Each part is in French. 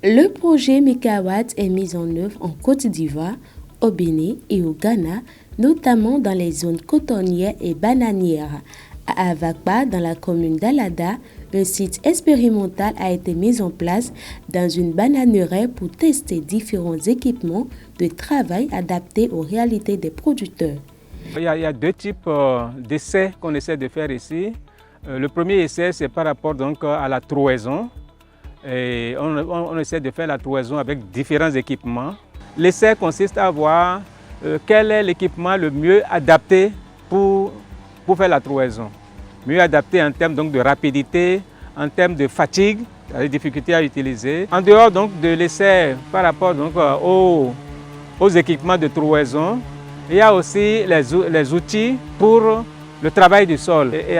Le projet Mécawatt est mis en œuvre en Côte d'Ivoire, au Bénin et au Ghana, notamment dans les zones cotonnières et bananières. À Avakpa, dans la commune d'Alada, un site expérimental a été mis en place dans une bananeraie pour tester différents équipements de travail adaptés aux réalités des producteurs. Il y a deux types d'essais qu'on essaie de faire ici. Le premier essai, c'est par rapport donc à la trouaison. Et on essaie de faire la trouaison avec différents équipements. L'essai consiste à voir quel est l'équipement le mieux adapté pour faire la trouaison. Mieux adapté en termes donc de rapidité, en termes de fatigue, les difficultés à utiliser. En dehors donc de l'essai par rapport donc aux équipements de trouaison, il y a aussi les outils pour le travail du sol. Et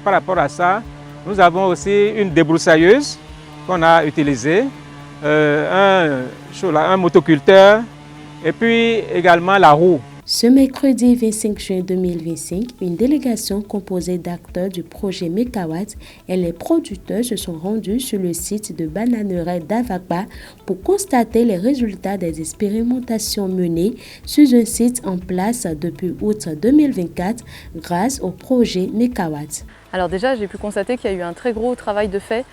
par rapport à ça, nous avons aussi une débroussailleuse qu'on a utilisée, un motoculteur et puis également la roue. Ce mercredi 25 juin 2025, une délégation composée d'acteurs du projet Mécawatt et les producteurs se sont rendus sur le site de bananeraie d'Avakpa pour constater les résultats des expérimentations menées sur un site en place depuis août 2024 grâce au projet Mécawatt. Alors déjà, j'ai pu constater qu'il y a eu un très gros travail de fait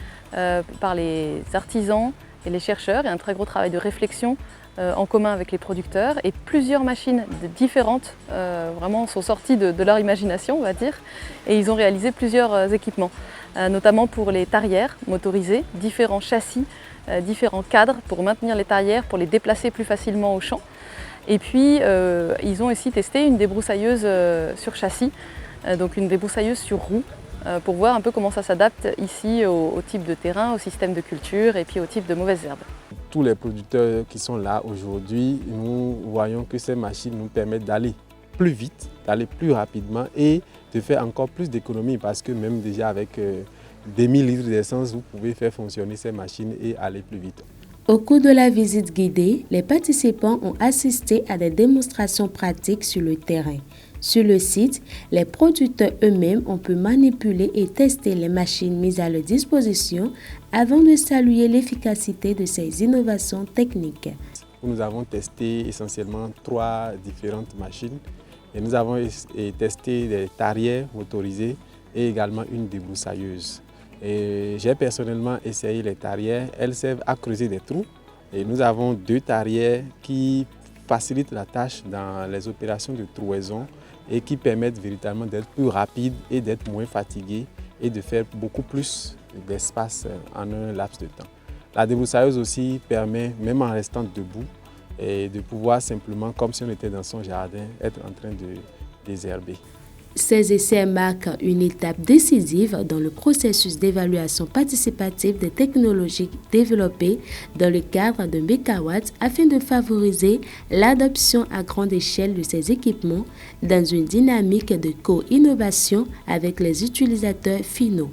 par les artisans et les chercheurs et un très gros travail de réflexion en commun avec les producteurs, et plusieurs machines différentes vraiment sont sorties de leur imagination, on va dire, et ils ont réalisé plusieurs équipements, notamment pour les tarières motorisées, différents châssis, différents cadres pour maintenir les tarières, pour les déplacer plus facilement au champ. Et puis ils ont aussi testé une débroussailleuse sur châssis, donc une débroussailleuse sur roue, pour voir un peu comment ça s'adapte ici au type de terrain, au système de culture et puis au type de mauvaises herbes. Tous les producteurs qui sont là aujourd'hui, nous voyons que ces machines nous permettent d'aller plus vite, d'aller plus rapidement et de faire encore plus d'économies, parce que même déjà avec 2000 litres d'essence, vous pouvez faire fonctionner ces machines et aller plus vite. Au cours de la visite guidée, les participants ont assisté à des démonstrations pratiques sur le terrain. Sur le site, les producteurs eux-mêmes ont pu manipuler et tester les machines mises à leur disposition avant de saluer l'efficacité de ces innovations techniques. Nous avons testé essentiellement 3 différentes machines et nous avons testé des tarières motorisées et également une débroussailleuse. J'ai personnellement essayé les tarières, elles servent à creuser des trous, et nous avons 2 tarières qui facilitent la tâche dans les opérations de trouaison et qui permettent véritablement d'être plus rapide et d'être moins fatigué et de faire beaucoup plus d'espace en un laps de temps. La débroussailleuse aussi permet, même en restant debout, et de pouvoir simplement, comme si on était dans son jardin, être en train de désherber. Ces essais marquent une étape décisive dans le processus d'évaluation participative des technologies développées dans le cadre de Mécawatt afin de favoriser l'adoption à grande échelle de ces équipements dans une dynamique de co-innovation avec les utilisateurs finaux.